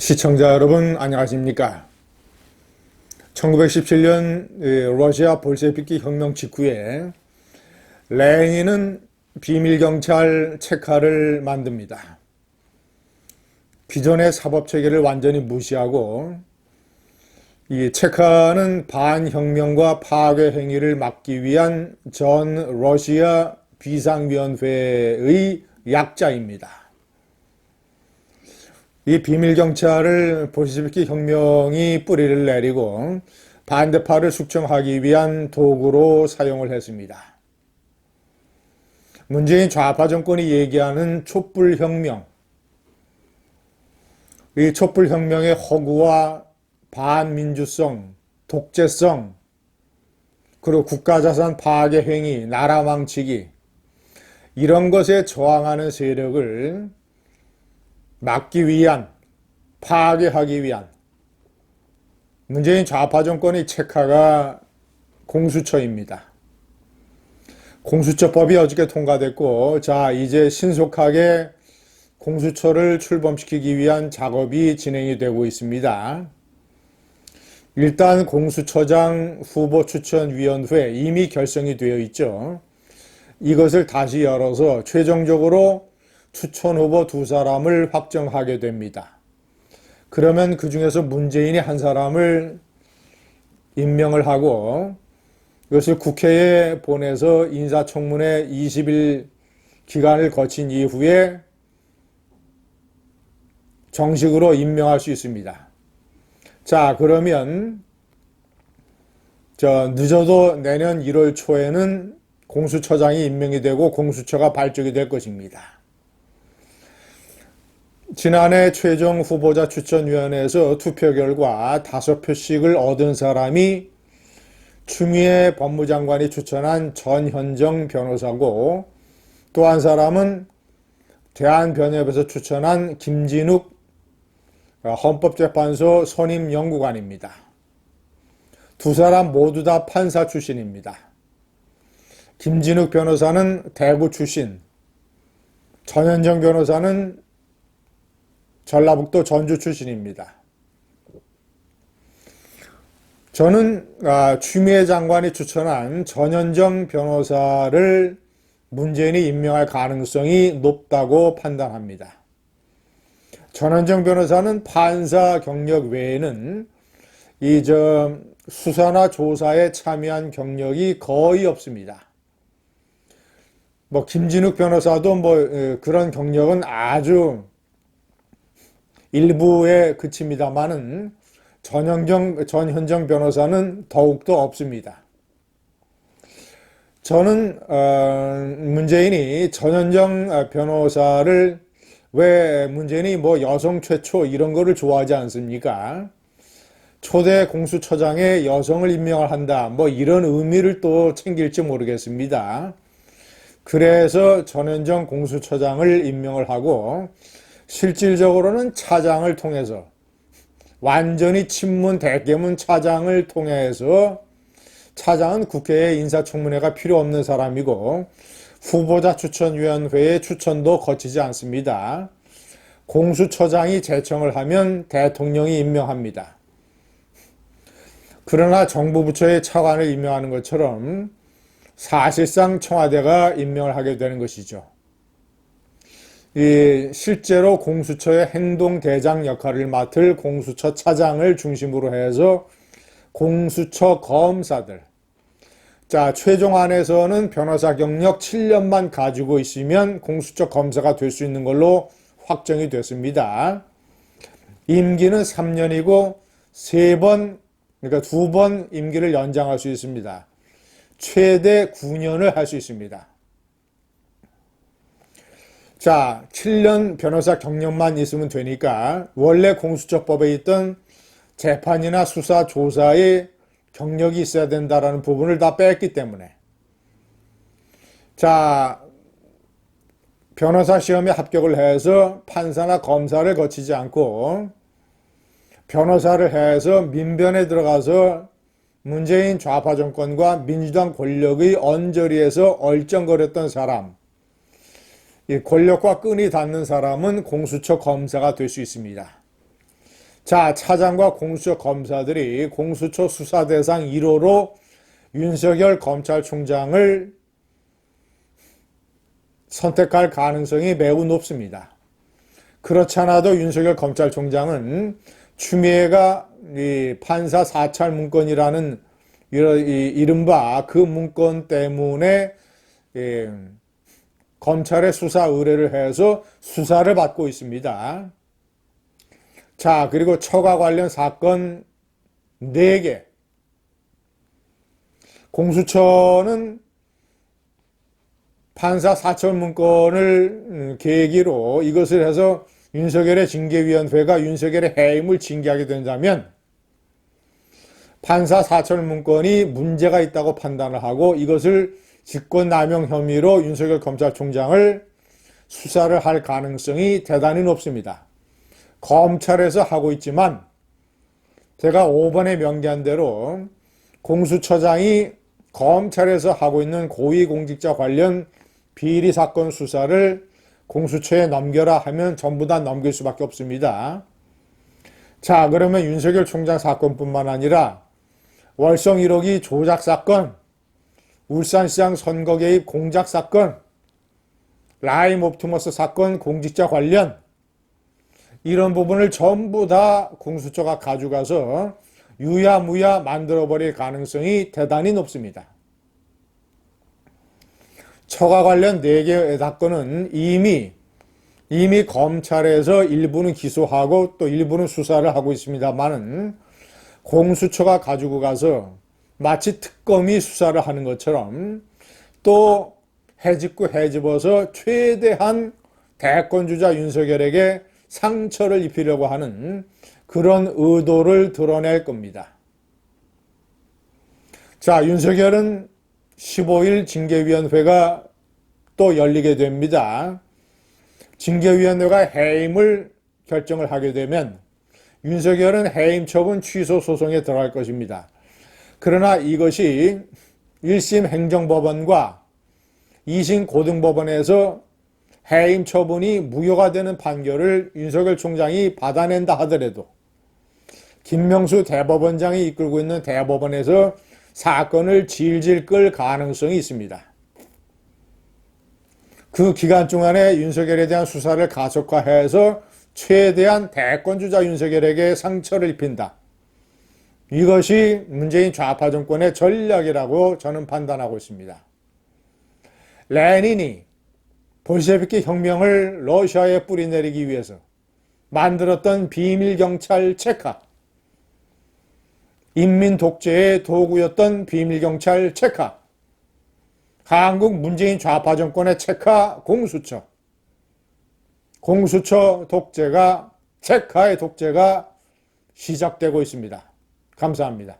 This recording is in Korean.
시청자 여러분 안녕하십니까? 1917년 러시아 볼셰비키 혁명 직후에 레닌은 비밀경찰 체카를 만듭니다. 기존의 사법체계를 완전히 무시하고 이 체카는 반혁명과 파괴 행위를 막기 위한 전 러시아 비상위원회의 약자입니다. 이 비밀경찰을 볼셰비키 혁명이 뿌리를 내리고 반대파를 숙청하기 위한 도구로 사용을 했습니다. 문재인 좌파 정권이 얘기하는 촛불혁명, 이 촛불혁명의 허구와 반민주성, 독재성, 그리고 국가자산 파괴 행위, 나라 망치기, 이런 것에 저항하는 세력을 막기 위한, 파괴하기 위한 문재인 좌파 정권의 체카가 공수처입니다. 공수처법이 어저께 통과됐고, 자, 이제 신속하게 공수처를 출범시키기 위한 작업이 진행이 되고 있습니다. 일단 공수처장 후보 추천위원회 이미 결성이 되어 있죠. 이것을 다시 열어서 최종적으로 추천 후보 2사람을 확정하게 됩니다. 그러면 그 중에서 문재인이 한 사람을 임명을 하고 이것을 국회에 보내서 인사청문회 20일 기간을 거친 이후에 정식으로 임명할 수 있습니다. 자, 그러면 늦어도 내년 1월 초에는 공수처장이 임명이 되고 공수처가 발족이 될 것입니다. 지난해 최종 후보자 추천위원회에서 투표 결과 5표씩을 얻은 사람이 추미애 법무장관이 추천한 전현정 변호사고, 또 한 사람은 대한변협에서 추천한 김진욱 헌법재판소 선임연구관입니다. 2사람 모두 다 판사 출신입니다. 김진욱 변호사는 대구 출신, 전현정 변호사는 전라북도 전주 출신입니다. 저는 추미애 장관이 추천한 전현정 변호사를 문재인이 임명할 가능성이 높다고 판단합니다. 전현정 변호사는 판사 경력 외에는 수사나 조사에 참여한 경력이 거의 없습니다. 김진욱 변호사도 그런 경력은 아주 일부에 그칩니다만은 전현정 변호사는 더욱더 없습니다. 저는 문재인이 전현정 변호사를, 왜 문재인이 여성 최초 이런 거를 좋아하지 않습니까? 초대 공수처장에 여성을 임명을 한다, 이런 의미를 또 챙길지 모르겠습니다. 그래서 전현정 공수처장을 임명을 하고 실질적으로는 차장을 통해서, 완전히 친문 대개문 차장을 통해서, 차장은 국회에 인사청문회가 필요 없는 사람이고 후보자 추천위원회의 추천도 거치지 않습니다. 공수처장이 제청을 하면 대통령이 임명합니다. 그러나 정부 부처의 차관을 임명하는 것처럼 사실상 청와대가 임명을 하게 되는 것이죠. 실제로 공수처의 행동대장 역할을 맡을 공수처 차장을 중심으로 해서 공수처 검사들, 최종안에서는 변호사 경력 7년만 가지고 있으면 공수처 검사가 될 수 있는 걸로 확정이 됐습니다. 임기는 3년이고 3번, 그러니까 2번 임기를 연장할 수 있습니다. 최대 9년을 할 수 있습니다. 7년 변호사 경력만 있으면 되니까 원래 공수처법에 있던 재판이나 수사, 조사에 경력이 있어야 된다라는 부분을 다 뺐기 때문에, 변호사 시험에 합격을 해서 판사나 검사를 거치지 않고 변호사를 해서 민변에 들어가서 문재인 좌파 정권과 민주당 권력의 언저리에서 얼쩡거렸던 사람, 이 권력과 끈이 닿는 사람은 공수처 검사가 될 수 있습니다. 자, 차장과 공수처 검사들이 공수처 수사 대상 1호로 윤석열 검찰총장을 선택할 가능성이 매우 높습니다. 그렇지 않아도 윤석열 검찰총장은 추미애가 이 판사 사찰 문건이라는 이른바 그 문건 때문에 검찰에 수사 의뢰를 해서 수사를 받고 있습니다. 자, 그리고 처가 관련 사건 4개. 공수처는 판사 사찰 문건을 계기로 이것을 해서 윤석열의 징계위원회가 윤석열의 해임을 징계하게 된다면 판사 사찰 문건이 문제가 있다고 판단을 하고 이것을 직권남용 혐의로 윤석열 검찰총장을 수사를 할 가능성이 대단히 높습니다. 검찰에서 하고 있지만 제가 5번에 명기한 대로 공수처장이 검찰에서 하고 있는 고위공직자 관련 비리 사건 수사를 공수처에 넘겨라 하면 전부 다 넘길 수밖에 없습니다. 자, 그러면 윤석열 총장 사건뿐만 아니라 월성 1호기 조작 사건, 울산시장 선거 개입 공작 사건, 라임 옵티머스 사건 공직자 관련 이런 부분을 전부 다 공수처가 가져가서 유야무야 만들어버릴 가능성이 대단히 높습니다. 처가 관련 4개의 사건은 이미 검찰에서 일부는 기소하고 또 일부는 수사를 하고 있습니다만은 공수처가 가지고 가서 마치 특검이 수사를 하는 것처럼 또 해집고 해집어서 최대한 대권주자 윤석열에게 상처를 입히려고 하는 그런 의도를 드러낼 겁니다. 자, 윤석열은 15일 징계위원회가 또 열리게 됩니다. 징계위원회가 해임을 결정을 하게 되면 윤석열은 해임 처분 취소 소송에 들어갈 것입니다. 그러나 이것이 1심 행정법원과 2심 고등법원에서 해임 처분이 무효가 되는 판결을 윤석열 총장이 받아낸다 하더라도 김명수 대법원장이 이끌고 있는 대법원에서 사건을 질질 끌 가능성이 있습니다. 그 기간 동안에 윤석열에 대한 수사를 가속화해서 최대한 대권주자 윤석열에게 상처를 입힌다. 이것이 문재인 좌파 정권의 전략이라고 저는 판단하고 있습니다. 레닌이 볼셰비키 혁명을 러시아에 뿌리내리기 위해서 만들었던 비밀경찰 체카, 인민 독재의 도구였던 비밀경찰 체카, 한국 문재인 좌파 정권의 체카 공수처, 공수처 독재가, 체카의 독재가 시작되고 있습니다. 감사합니다.